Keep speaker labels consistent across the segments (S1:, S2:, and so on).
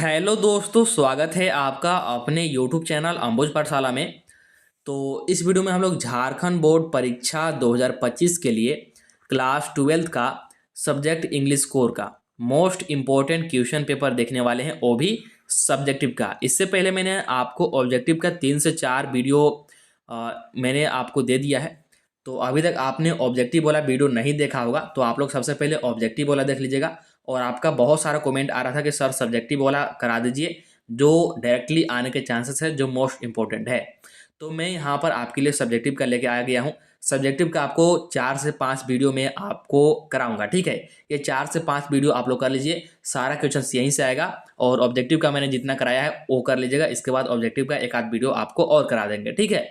S1: Hello दोस्तों, स्वागत है आपका अपने यूट्यूब चैनल अंबुज पाठशाला में। तो इस वीडियो में हम लोग झारखंड बोर्ड परीक्षा 2025 के लिए क्लास 12th का सब्जेक्ट इंग्लिश कोर का मोस्ट इम्पोर्टेंट क्वेश्चन पेपर देखने वाले हैं, वो भी सब्जेक्टिव का। इससे पहले मैंने आपको ऑब्जेक्टिव का 3 से 4 वीडियो मैंने आपको दे दिया है। तो अभी तक आपने ऑब्जेक्टिव वाला वीडियो नहीं देखा होगा तो आप लोग सबसे पहले ऑब्जेक्टिव वाला देख लीजिएगा। और आपका बहुत सारा कमेंट आ रहा था कि सर सब्जेक्टिव वाला करा दीजिए, जो डायरेक्टली आने के चांसेस है, जो मोस्ट इंपॉर्टेंट है। तो मैं यहाँ पर आपके लिए सब्जेक्टिव का लेके आ गया हूँ। सब्जेक्टिव का आपको 4 से 5 वीडियो में आपको कराऊंगा, ठीक है। ये 4 से 5 वीडियो आप लोग कर लीजिए, सारा क्वेश्चन यहीं से आएगा। और ऑब्जेक्टिव का मैंने जितना कराया है वो कर लीजिएगा। इसके बाद ऑब्जेक्टिव का एक आध वीडियो आपको और करा देंगे, ठीक है।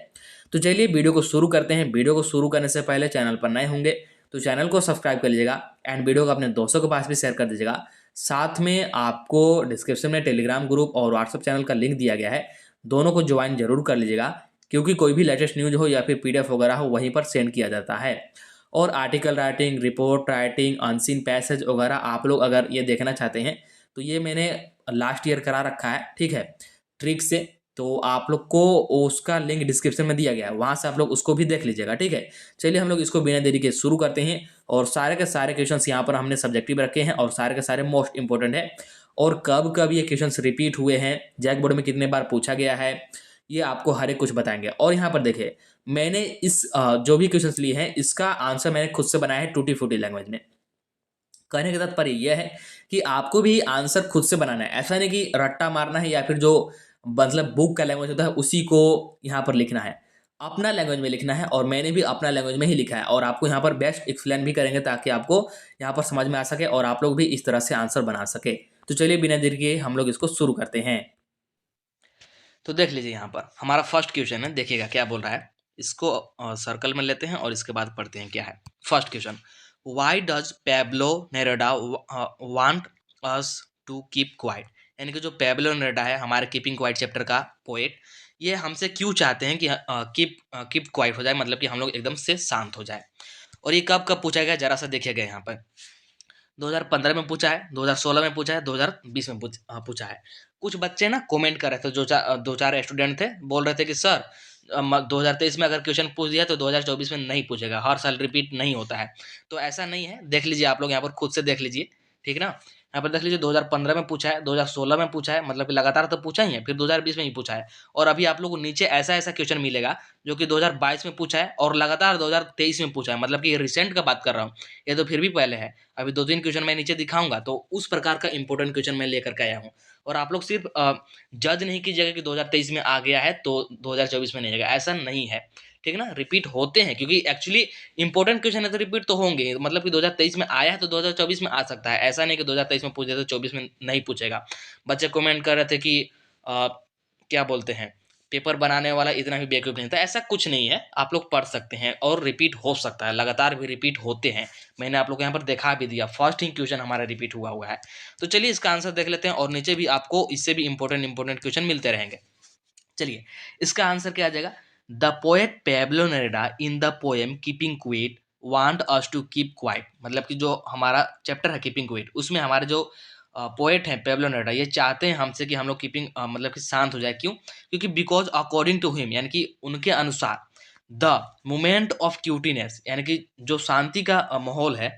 S1: तो चलिए वीडियो को शुरू करते हैं। वीडियो को शुरू करने से पहले चैनल पर नए होंगे तो चैनल को सब्सक्राइब कर लीजिएगा एंड वीडियो को अपने दोस्तों के पास भी शेयर कर दीजिएगा। साथ में आपको डिस्क्रिप्शन में टेलीग्राम ग्रुप और व्हाट्सएप चैनल का लिंक दिया गया है, दोनों को ज्वाइन जरूर कर लीजिएगा, क्योंकि कोई भी लेटेस्ट न्यूज हो या फिर पीडीएफ वगैरह हो वहीं पर सेंड किया जाता है। और article writing, report writing, unseen passage वगैरह आप लोग अगर ये देखना चाहते हैं तो ये मैंने लास्ट ईयर करा रखा है, ठीक है, ट्रिक से। तो आप लोग को उसका लिंक डिस्क्रिप्शन में दिया गया है, वहाँ से आप लोग उसको भी देख लीजिएगा, ठीक है। चलिए हम लोग इसको बिना देरी के शुरू करते हैं। और सारे के सारे क्वेश्चंस यहाँ पर हमने सब्जेक्टिव रखे हैं और सारे के सारे मोस्ट इंपॉर्टेंट है। और कब कब ये क्वेश्चंस रिपीट हुए हैं, जैक बोर्ड में कितने बार पूछा गया है, ये आपको हर एक कुछ बताएंगे। और यहाँ पर देखिए, मैंने इस जो भी क्वेश्चंस लिए हैं इसका आंसर मैंने खुद से बनाया है टूटी फूटी लैंग्वेज में। कहने का तात्पर्य यह है कि आपको भी आंसर खुद से बनाना है, ऐसा नहीं कि रट्टा मारना है या फिर जो मतलब बुक का लैंग्वेज होता है उसी को यहाँ पर लिखना है। अपना लैंग्वेज में लिखना है और मैंने भी अपना लैंग्वेज में ही लिखा है। और आपको यहाँ पर बेस्ट एक्सप्लेन भी करेंगे ताकि आपको यहाँ पर समझ में आ सके और आप लोग भी इस तरह से आंसर बना सके। तो चलिए बिना देर के हम लोग इसको शुरू करते हैं। तो देख लीजिए, यहाँ पर हमारा फर्स्ट क्वेश्चन है, देखिएगा क्या बोल रहा है। इसको सर्कल में लेते हैं और इसके बाद पढ़ते हैं क्या है। First question, why does Pablo Neruda want us to keep quiet. यानी कि जो पेब्लो नेरुदा है, हमारे कीपिंग क्वाइट चैप्टर का पोएट, ये हमसे क्यों चाहते हैं कि कीप क्वाइट हो जाए, मतलब कि हम लोग एकदम से शांत हो जाए। और ये कब कब पूछा गया, जरा सा देखिएगा। यहाँ पर 2015 में पूछा है, 2016 में पूछा है, 2020 में पूछा है। कुछ बच्चे ना कमेंट कर रहे थे, दो चार स्टूडेंट थे, बोल रहे थे कि सर 2023 में अगर क्वेश्चन पूछ दिया तो 2024 में नहीं पूछेगा, हर साल रिपीट नहीं होता है। तो ऐसा नहीं है, देख लीजिए आप लोग यहाँ पर खुद से देख लीजिए, ठीक है ना। यहाँ पर देख लीजिए 2015 में पूछा है, 2016 में पूछा है, मतलब कि लगातार तो पूछा ही है, फिर 2020 में ही पूछा है। और अभी आप लोग को नीचे ऐसा ऐसा क्वेश्चन मिलेगा जो कि 2022 में पूछा है और लगातार 2023 में पूछा है, मतलब कि ये रिसेंट का बात कर रहा हूँ, ये तो फिर भी पहले है। अभी 2-3 क्वेश्चन मैं नीचे दिखाऊंगा, तो उस प्रकार का इंपॉर्टेंट क्वेश्चन मैं लेकर के आया हूँ। और आप लोग सिर्फ जज नहीं कीजिएगा कि 2023 में आ गया है तो 2024 में नहीं आएगा, ऐसा नहीं है, ठीक है ना। रिपीट होते हैं क्योंकि एक्चुअली इंपॉर्टेंट क्वेश्चन है तो रिपीट तो होंगे, मतलब कि 2023 में आया है तो 2024 में आ सकता है। ऐसा नहीं कि 2023 में पूछ दिया तो 24 में नहीं पूछेगा। बच्चे कमेंट कर रहे थे कि क्या बोलते हैं, पेपर बनाने वाला इतना भी बेवकूफ़ नहीं था। ऐसा कुछ नहीं है, आप लोग पढ़ सकते हैं और रिपीट हो सकता है, लगातार भी रिपीट होते हैं। मैंने आप लोग को यहाँ पर दिखा भी दिया, फर्स्ट ही क्वेश्चन हमारा रिपीट हुआ है। तो चलिए इसका आंसर देख लेते हैं और नीचे भी आपको इससे भी इंपॉर्टेंट क्वेश्चन मिलते रहेंगे। चलिए इसका आंसर क्या आ जाएगा। The poet Pablo Neruda in the poem keeping quiet want us to keep quiet, मतलब कि जो हमारा चैप्टर है कीपिंग क्वाइट, उसमें हमारे जो पोएट हैं पेब्लो नेरुदा, ये चाहते हैं हमसे कि हम लोग कीपिंग मतलब कि शांत हो जाए। क्यों? क्योंकि बिकॉज अकॉर्डिंग टू हिम, यानी कि उनके अनुसार, द मोमेंट ऑफ क्यूटीनेस, यानी कि जो शांति का माहौल है,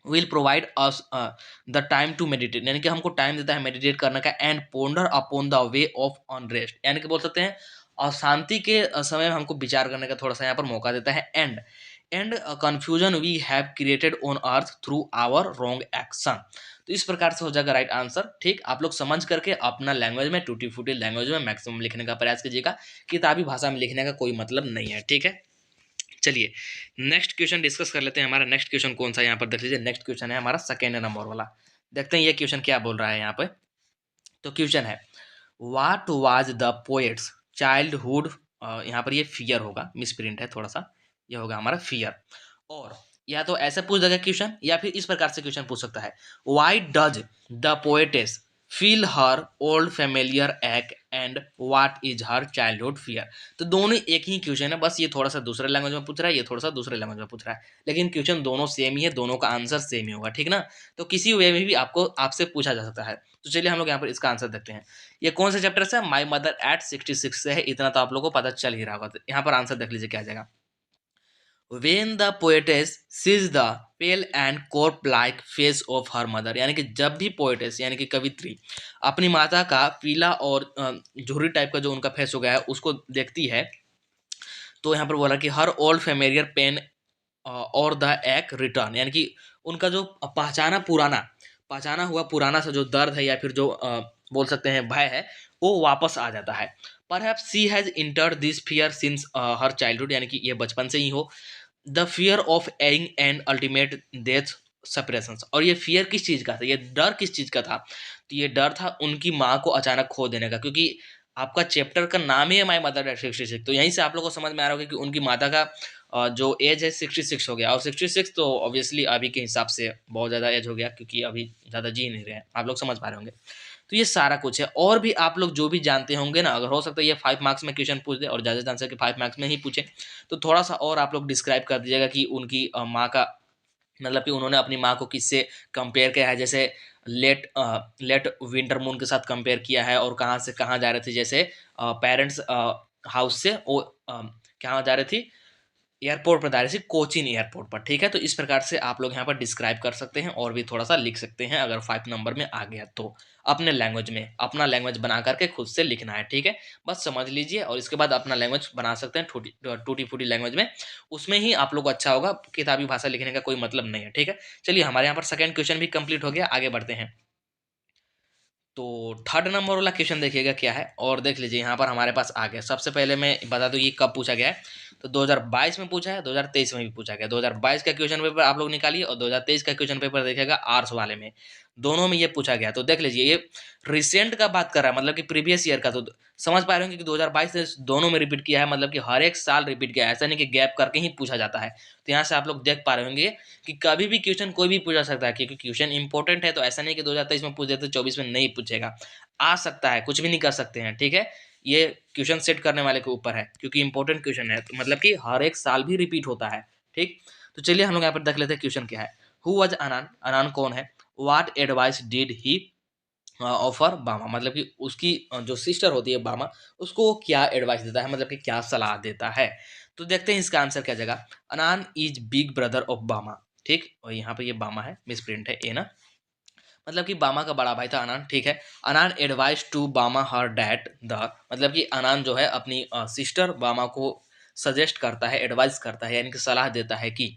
S1: will provide us the time to meditate, यानी कि हमको टाइम देता है मेडिटेट करने का, and ponder upon the way of unrest, यानी कि बोल सकते हैं और शांति के समय में हमको विचार करने का थोड़ा सा यहाँ पर मौका देता है। And confusion we have created on earth through our wrong action. तो इस प्रकार से हो जाएगा राइट आंसर। ठीक, आप लोग समझ करके अपना लैंग्वेज में, टूटी फूटी लैंग्वेज में मैक्सिमम लिखने का प्रयास कीजिएगा, किताबी भाषा में लिखने का कोई मतलब नहीं है, ठीक है। चलिए नेक्स्ट क्वेश्चन डिस्कस कर लेते हैं। हमारा नेक्स्ट क्वेश्चन कौन सा, यहाँ पर देख लीजिए। नेक्स्ट क्वेश्चन है हमारा सेकेंड नंबर वाला। देखते हैं ये क्वेश्चन क्या बोल रहा है यहाँ पे। तो क्वेश्चन है, what was the poets childhood, यहाँ पर ये फियर होगा, मिस प्रिंट है थोड़ा सा, ये होगा हमारा फियर। और या तो ऐसे पूछ देगा क्वेश्चन, या फिर इस प्रकार से क्वेश्चन पूछ सकता है, why does the poetess feel her old familiar act and what is her childhood fear. तो दोनों एक ही क्वेश्चन है, बस ये थोड़ा सा दूसरे लैंग्वेज में पूछ रहा है, ये थोड़ा सा दूसरे लैंग्वेज में पूछ रहा है, लेकिन क्वेश्चन दोनों सेम ही है, दोनों का आंसर सेम ही होगा, ठीक ना। तो किसी वे में भी आपको आपसे पूछा जा सकता है। तो चलिए हम लोग यहाँ पर इसका आंसर देखते हैं। ये कौन सा चैप्टर से? माई मदर एट 66 से है। इतना तो आप लोगों को पता चल ही रहा होगा। तो यहाँ पर आंसर देख लीजिए क्या आ जाएगा। When the poetess sees the pale and corpse-like face of her mother, यानी कि जब भी पोएटेस यानी कि कवित्री अपनी माता का पीला और झुर्री टाइप का जो उनका फेस हो गया है उसको देखती है, तो यहाँ पर बोला कि हर ओल्ड फेमिलियर पेन और द एक रिटर्न, यानी कि उनका जो पहचाना हुआ पुराना सा जो दर्द है या फिर जो बोल सकते हैं भय है, वो वापस आ जाता है। Perhaps she has entered this fear since her childhood, यानी कि ये बचपन से ही हो। The fear of ageing and ultimate death separation, और ये फियर किस चीज़ का था, ये डर किस चीज़ का था? तो ये डर था उनकी माँ को अचानक खो देने का, क्योंकि आपका चैप्टर का नाम ही है माई मदर एट 66। तो यहीं से आप लोग को समझ में आ रहा होगा कि उनकी माता का जो एज है 66 हो गया, और 66 तो ऑब्वियसली अभी के हिसाब से बहुत ज़्यादा एज हो गया, क्योंकि अभी ज़्यादा जी नहीं रहे हैं। आप लोग समझ पा रहे होंगे। तो ये सारा कुछ है, और भी आप लोग जो भी जानते होंगे ना, अगर हो सकता है ये 5 मार्क्स में क्वेश्चन पूछ दे और ज़्यादा चांस है कि 5 मार्क्स में ही पूछे, तो थोड़ा सा और आप लोग डिस्क्राइब कर दीजिएगा कि उनकी माँ का मतलब कि उन्होंने अपनी माँ को किससे कंपेयर किया है। जैसे लेट विंटर मून के साथ कंपेयर किया है, और कहाँ से कहाँ जा रहे थे, जैसे पेरेंट्स हाउस से वो कहाँ जा रही थी, एयरपोर्ट पर जा रही थी, कोचीन एयरपोर्ट पर। ठीक है, तो इस प्रकार से आप लोग यहाँ पर डिस्क्राइब कर सकते हैं और भी थोड़ा सा लिख सकते हैं। अगर 5 नंबर में आ गया तो अपने लैंग्वेज में अपना लैंग्वेज बना करके खुद से लिखना है। ठीक है, बस समझ लीजिए और इसके बाद अपना लैंग्वेज बना सकते हैं टूटी फूटी लैंग्वेज में, उसमें ही आप लोग अच्छा होगा। किताबी भाषा लिखने का कोई मतलब नहीं है। ठीक है, चलिए हमारे यहाँ पर सेकंड क्वेश्चन भी कंप्लीट हो गया, आगे बढ़ते हैं। तो थर्ड नंबर वाला क्वेश्चन देखिएगा क्या है, और देख लीजिए यहाँ पर हमारे पास आ गया। सबसे पहले मैं बता दूँ ये कब पूछा गया है। तो 2022 में पूछा है, 2023 में भी पूछा गया। 2022 का क्वेश्चन पेपर आप लोग निकालिए और 2023 का क्वेश्चन पेपर देखिएगा आर्ट्स वाले में, दोनों में ये पूछा गया। तो देख लीजिए ये रिसेंट का बात कर रहा है, मतलब कि प्रीवियस ईयर का। तो समझ पा रहे होंगे कि 2022 से दोनों में रिपीट किया है, मतलब कि हर एक साल रिपीट किया है, ऐसा नहीं कि गैप करके ही पूछा जाता है। तो यहाँ से आप लोग देख पा रहे होंगे कि कभी भी क्वेश्चन कोई भी पूछा सकता है, क्योंकि क्वेश्चन इंपॉर्टेंट है। तो ऐसा नहीं कि 2023 में पूछ देते 24 में नहीं पूछेगा, आ सकता है, कुछ भी नहीं कर सकते हैं। ठीक है, ये क्वेश्चन सेट करने वाले के ऊपर है, क्योंकि इंपॉर्टेंट क्वेश्चन है, तो मतलब कि हर एक साल भी रिपीट होता है। ठीक, तो चलिए हम लोग यहाँ पर देख लेते हैं क्वेश्चन क्या है। हु वाज अनान, अनान कौन है? What advice did he offer बामा, मतलब कि उसकी जो सिस्टर होती है बामा, उसको वो क्या एडवाइस देता है, मतलब कि क्या सलाह देता है। तो देखते हैं इसका आंसर क्या जगह। अनान इज बिग ब्रदर ऑफ बामा। ठीक, और यहाँ पे ये बामा है, मिस प्रिंट है ए ना, मतलब कि बामा का बड़ा भाई था अनान। ठीक है, अनान एडवाइस टू बामा हर डैड द, मतलब कि अनान जो है अपनी सिस्टर बामा को सजेस्ट करता है, एडवाइस करता है, यानी कि सलाह देता है कि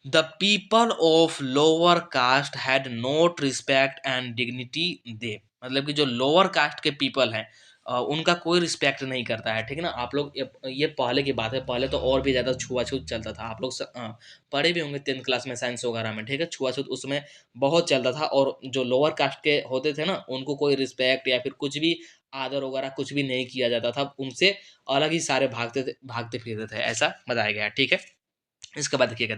S1: the people of lower caste had not respect and dignity they, मतलब कि जो लोअर कास्ट के पीपल हैं उनका कोई रिस्पेक्ट नहीं करता है। ठीक है ना, आप लोग ये पहले की बात है, पहले तो और भी ज़्यादा छुआछूत चलता था। आप लोग पढ़े भी होंगे 10th क्लास में साइंस वगैरह में। ठीक है, छुआछूत उसमें बहुत चलता था, और जो लोअर कास्ट के होते थे ना उनको कोई रिस्पेक्ट या फिर कुछ भी आदर वगैरह कुछ भी नहीं किया जाता था, उनसे अलग ही सारे भागते फिरते थे, ऐसा बताया गया है। ठीक है, इसके बाद देखिएगा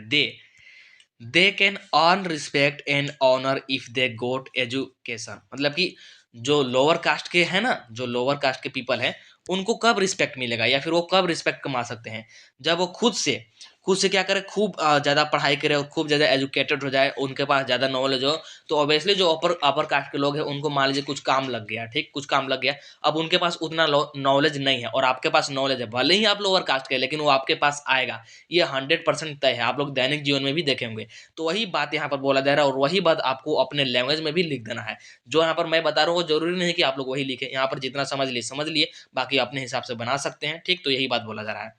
S1: they can earn respect and honour if they got education, मतलब कि जो लोअर कास्ट के हैं ना, जो लोअर कास्ट के पीपल हैं, उनको कब रिस्पेक्ट मिलेगा या फिर वो कब रिस्पेक्ट कमा सकते हैं? जब वो खुद से क्या करे, खूब ज़्यादा पढ़ाई करे और खूब ज़्यादा एजुकेटेड हो जाए, उनके पास ज़्यादा नॉलेज हो। तो ऑब्वियसली जो अपर कास्ट के लोग हैं उनको मान लीजिए कुछ काम लग गया, ठीक, कुछ काम लग गया, अब उनके पास उतना नॉलेज नहीं है और आपके पास नॉलेज है, भले ही आप लोअर कास्ट के, लेकिन वो आपके पास आएगा, ये 100% तय है। आप लोग दैनिक जीवन में भी देखे होंगे। तो वही बात यहाँ पर बोला जा रहा है, और वही बात आपको अपने लैंग्वेज में भी लिख देना है। जो यहाँ पर मैं बता रहा हूँ वो जरूरी नहीं कि आप लोग वही लिखें, यहाँ पर जितना समझ लिए, बाकी अपने हिसाब से बना सकते हैं। ठीक, तो यही बात बोला जा रहा है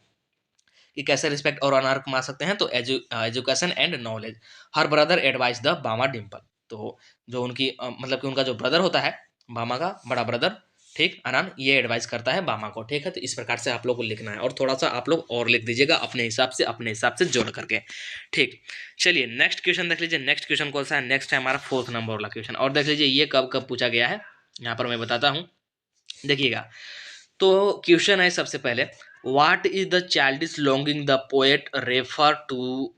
S1: कि कैसे रिस्पेक्ट और ऑनर कमा सकते हैं। तो education and knowledge, her brother advice the बामा डिम्पल, तो जो उनकी मतलब कि उनका जो ब्रदर होता है, बामा का बड़ा ब्रदर, ठीक, अनान, ये एडवाइस करता है बामा को। ठीक है, तो इस प्रकार से आप लोग को लिखना है, और थोड़ा सा आप लोग और लिख दीजिएगा अपने हिसाब से जोड़ करके। ठीक, चलिए नेक्स्ट क्वेश्चन देख लीजिए। नेक्स्ट क्वेश्चन कौन सा है? नेक्स्ट है हमारा 4th नंबर वाला क्वेश्चन, और देख लीजिए ये कब कब पूछा गया है, यहाँ पर मैं बताता हूँ, देखिएगा। तो क्वेश्चन है सबसे पहले, what is the childish longing the poet refer to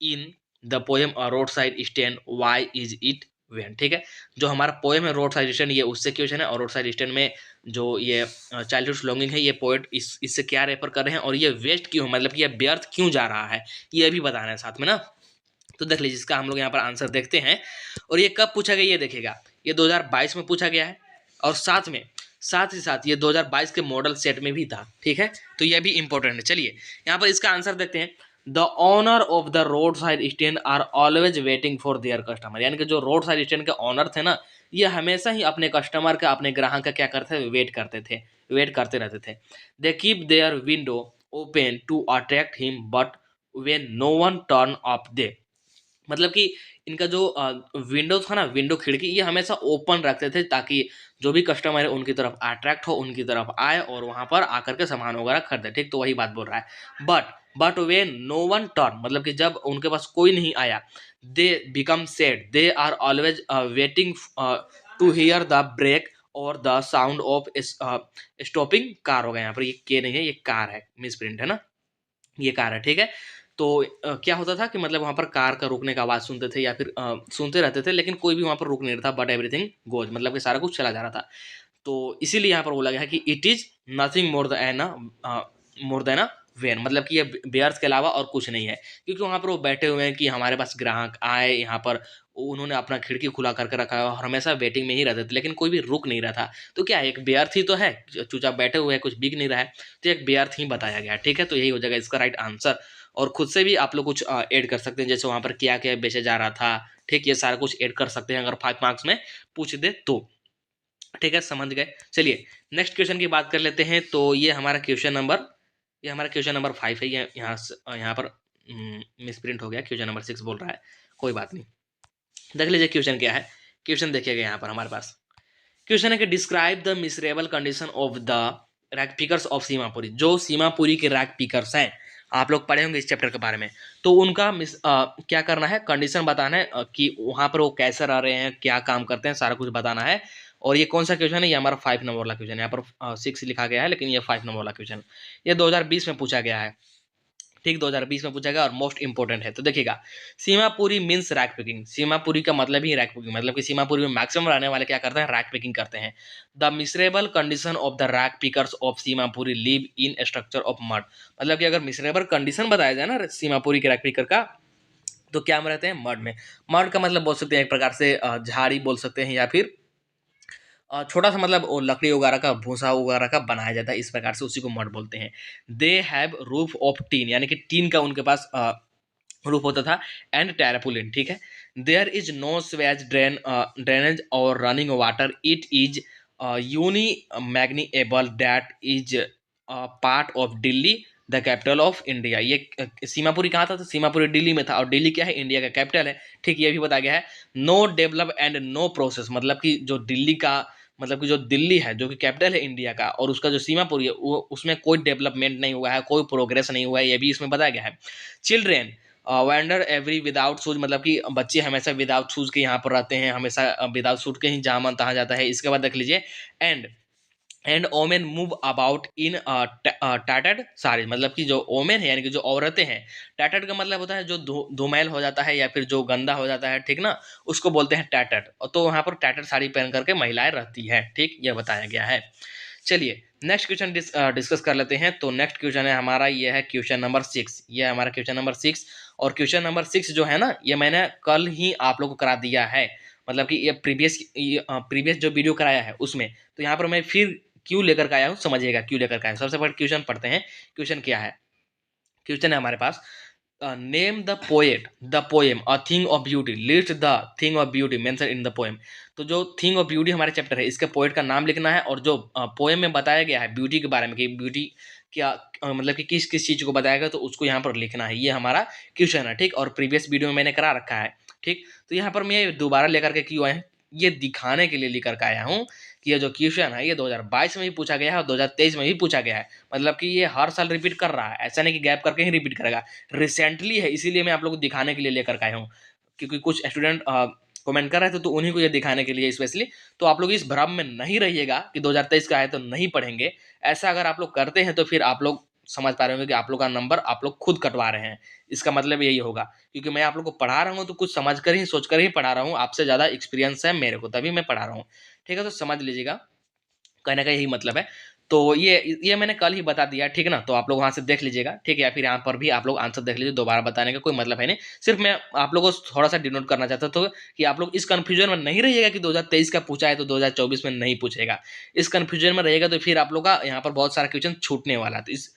S1: in the poem roadside stand, why is it vain. ठीक है, जो हमारा पोएम है रोड साइड स्टैंड, ये उससे क्वेश्चन है, और रोड साइड स्टैंड में जो ये चाइल्डहुड लॉन्गिंग है, ये पोएट इससे क्या रेफर कर रहे हैं, और ये वेस्ट क्यों, मतलब कि ये व्यर्थ क्यों जा रहा है, ये भी बताना है साथ में ना। तो देख लीजिए इसका हम लोग यहाँ पर आंसर देखते हैं, और ये कब पूछा गया ये देखिएगा। ये 2022 में पूछा गया है, और साथ ही साथ ये 2022 के मॉडल सेट में भी था। ठीक है, तो ये भी इंपॉर्टेंट है। चलिए यहाँ पर इसका आंसर देखते हैं। The owner of the roadside stand are always waiting for their customer, यानी कि जो रोड साइड स्टैंड के ऑनर थे ना, ये हमेशा ही अपने कस्टमर का, अपने ग्राहक का क्या करते थे, वेट करते रहते थे। They keep their window open to attract him but when no one turn up they, मतलब कि इनका जो विंडो था ना, विंडो खिड़की, ये हमेशा ओपन रखते थे ताकि जो भी कस्टमर है उनकी तरफ अट्रैक्ट हो, उनकी तरफ आए और वहां पर आकर के सामान वगैरह खरीदे। ठीक, तो वही बात बोल रहा है। But way no one turn, मतलब कि जब उनके पास कोई नहीं आया, they become sad, they are always waiting to hear the brake और the sound of stopping car. हो गया यहाँ पर, ये के नहीं है, ये कार है, मिस प्रिंट है ना, ये कार है। ठीक है, तो क्या होता था कि मतलब वहाँ पर कार का रुकने का आवाज़ सुनते थे या फिर सुनते रहते थे, लेकिन कोई भी वहाँ पर रुक नहीं रहा था, बट एवरीथिंग गोज, मतलब कि सारा कुछ चला जा रहा था। तो इसीलिए यहाँ पर बोला गया है कि it is nothing more than a van, मतलब कि ये बेयर्स के अलावा और कुछ नहीं है, क्योंकि वहाँ पर वो बैठे हुए हैं कि हमारे पास ग्राहक आए यहाँ पर, उन्होंने अपना खिड़की खुला करके रखा है और हमेशा वेटिंग में ही रहते थे, लेकिन कोई भी रुक नहीं रहा था। तो क्या है, एक बेयर्थ ही तो है, चूचा बैठे हुए हैं, कुछ बिक नहीं रहा है, तो एक बेयर्थ ही बताया गया है। ठीक है, तो यही हो जाएगा इसका राइट आंसर। और खुद से भी आप लोग कुछ ऐड कर सकते हैं, जैसे वहाँ पर क्या क्या बेचा जा रहा था। ठीक, ये सारा कुछ ऐड कर सकते हैं अगर 5 मार्क्स में पूछ दे तो। ठीक है, समझ गए। चलिए नेक्स्ट क्वेश्चन की बात कर लेते हैं। तो ये हमारा क्वेश्चन नंबर 5 है। ये यहाँ पर मिस प्रिंट हो गया, क्वेश्चन नंबर 6 बोल रहा है, कोई बात नहीं। देख लीजिए क्वेश्चन क्या है। क्वेश्चन देखिएगा यहाँ पर हमारे पास क्वेश्चन है कि describe the miserable condition of the rag pickers of Seemapuri. जो सीमापुरी के रैक पिकर्स हैं, आप लोग पढ़े होंगे इस चैप्टर के बारे में, तो उनका क्या करना है, कंडीशन बताना है कि वहाँ पर वो कैसे रह रहे हैं, क्या काम करते हैं, सारा कुछ बताना है। और ये कौन सा क्वेश्चन है, ये हमारा 5 नंबर वाला क्वेश्चन है। यहाँ पर 6 लिखा गया है, लेकिन ये 5 नंबर वाला क्वेश्चन, ये 2020 में पूछा गया है। ठीक, 2020 में पूछा गया और मोस्ट इंपोर्टेंट है। तो देखिएगा, Seemapuri means rag picking. Seemapuri का मतलब ही रैक पिकिंग, मतलब कि सीमापुरी में मैक्सिमम रहने वाले क्या करते हैं, रैक पिकिंग करते हैं। The miserable condition of the rag pickers of Seemapuri live in structure of mud, मतलब कि अगर मिसरेबल कंडीशन बताया जाए ना सीमापुरी के रैक पिकर का, तो क्या हम रहते हैं, मड में। मड का मतलब बोल सकते हैं एक प्रकार से झाड़ी बोल सकते हैं, या फिर छोटा सा मतलब वो लकड़ी वगैरह का, भूसा वगैरह का बनाया जाता है, इस प्रकार से उसी को मड बोलते हैं। They have roof of tin, यानी कि टीन का उनके पास रूफ होता था, एंड टेरापुलिन। ठीक है, there is no sewage drainage और running water, it is unimaginable, that is part of Delhi the capital of India. ये सीमापुरी कहाँ था, तो सीमापुरी दिल्ली में था, और दिल्ली क्या है, इंडिया का कैपिटल है। ठीक, ये भी बताया गया है। No develop and no process, मतलब कि जो दिल्ली का, मतलब कि जो दिल्ली है जो कि कैपिटल है इंडिया का, और उसका जो सीमापुरी है वो, उसमें कोई डेवलपमेंट नहीं हुआ है, कोई प्रोग्रेस नहीं हुआ है, ये भी इसमें बताया गया है। Children wander every without shoes, मतलब कि बच्चे हमेशा विदाउट शूज के यहाँ पर रहते हैं, हमेशा विदाउट शूज के ही जहाँ मन तहाँ जाता है। इसके बाद देख लीजिए, and women move about in tattered sari, मतलब कि जो ओमेन है यानी कि जो औरतें हैं, टैटर्ड का मतलब होता है जो धूमैल हो जाता है या फिर जो गंदा हो जाता है, ठीक ना, उसको बोलते हैं टैटर्ड। तो वहाँ पर टैटर्ड साड़ी पहन करके महिलाएं रहती है। ठीक, यह बताया गया है। चलिए नेक्स्ट क्वेश्चन डिस्कस कर लेते हैं। तो नेक्स्ट क्वेश्चन है हमारा, ये है क्वेश्चन नंबर 6। ये है हमारा क्वेश्चन नंबर 6, और क्वेश्चन नंबर 6 जो है ना, ये मैंने कल ही आप लोग को करा दिया है, मतलब कि ये प्रीवियस जो वीडियो कराया है उसमें। तो यहाँ पर मैं फिर क्यों लेकर के आया हूँ, समझिएगा क्यों लेकर के आया हूँ। सबसे पहले क्वेश्चन पढ़ते हैं। क्वेश्चन क्या है, क्वेश्चन है हमारे पास, name the poet the poem a thing of beauty, list the thing of beauty mention in the poem. तो जो थिंग ऑफ ब्यूटी हमारे चैप्टर है, इसके पोएट का नाम लिखना है, और जो पोएम में बताया गया है ब्यूटी के बारे में कि ब्यूटी क्या मतलब कि किस किस चीज़ को बताया गया, तो उसको यहाँ पर लिखना है। ये हमारा क्वेश्चन है। ठीक, और प्रीवियस वीडियो में मैंने करा रखा है। ठीक, तो यहाँ पर मैं दोबारा लेकर के क्यों आए हैं, ये दिखाने के लिए लेकर के आया हूँ कि ये जो क्वेश्चन है ये 2022 में भी पूछा गया है और 2023 में भी पूछा गया है। मतलब कि ये हर साल रिपीट कर रहा है, ऐसा नहीं कि गैप करके ही रिपीट करेगा, रिसेंटली है, इसीलिए मैं आप लोग को दिखाने के लिए लेकर के आया हूँ। क्योंकि कुछ स्टूडेंट कमेंट कर रहे थे, तो उन्हीं को ये दिखाने के लिए स्पेशली। तो आप लोग इस भ्रम में नहीं रहिएगा कि 2023 का है तो नहीं पढ़ेंगे। ऐसा अगर आप लोग करते हैं तो फिर आप लोग समझ पा रहे होंगे कि आप लोग का नंबर आप लोग खुद कटवा रहे हैं। इसका मतलब यही होगा, क्योंकि मैं आप लोग को पढ़ा रहा हूँ तो कुछ समझ कर ही, सोच कर ही पढ़ा रहा हूँ। आपसे ज़्यादा एक्सपीरियंस है मेरे को, तभी मैं पढ़ा रहा हूँ। ठीक है, तो समझ लीजिएगा, कहने का यही मतलब है। तो ये मैंने कल ही बता दिया, ठीक है ना। तो आप लोग वहाँ से देख लीजिएगा, ठीक है, या फिर यहाँ पर भी आप लोग आंसर देख लीजिए। दोबारा बताने का कोई मतलब है नहीं, सिर्फ मैं आप लोगों को थोड़ा सा डिनोट करना चाहता था कि आप लोग इस कन्फ्यूजन में नहीं रहिएगा कि 2023 का पूछा है तो 2024 में नहीं पूछेगा। इस कन्फ्यूजन में रहिएगा तो फिर आप लोग का यहाँ पर बहुत सारा क्वेश्चन छूटने वाला है। तो इस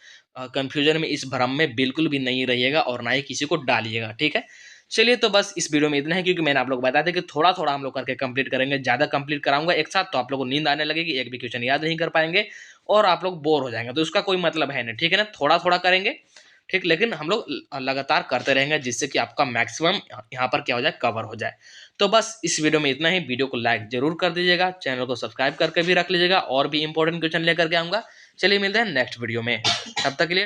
S1: कन्फ्यूजन में, इस भ्रम में बिल्कुल भी नहीं रहिएगा और ना ही किसी को डालिएगा, ठीक है। चलिए, तो बस इस वीडियो में इतना है, क्योंकि मैंने आप लोग बताया था कि थोड़ा थोड़ा हम लोग करके कंप्लीट करेंगे। ज़्यादा कंप्लीट कराऊंगा एक साथ तो आप लोग को नींद आने लगेगी, एक भी क्वेश्चन याद नहीं कर पाएंगे और आप लोग बोर हो जाएंगे, तो उसका कोई मतलब है नहीं, ठीक है ना। थोड़ा थोड़ा करेंगे, ठीक, लेकिन हम लोग लगातार करते रहेंगे जिससे कि आपका मैक्सिमम यहाँ पर क्या हो जाए, कवर हो जाए। तो बस इस वीडियो में इतना ही। वीडियो को लाइक जरूर कर दीजिएगा, चैनल को सब्सक्राइब करके भी रख लीजिएगा, और भी इंपॉर्टेंट क्वेश्चन लेकर के आऊँगा। चलिए, मिलते हैं नेक्स्ट वीडियो में, तब तक के लिए।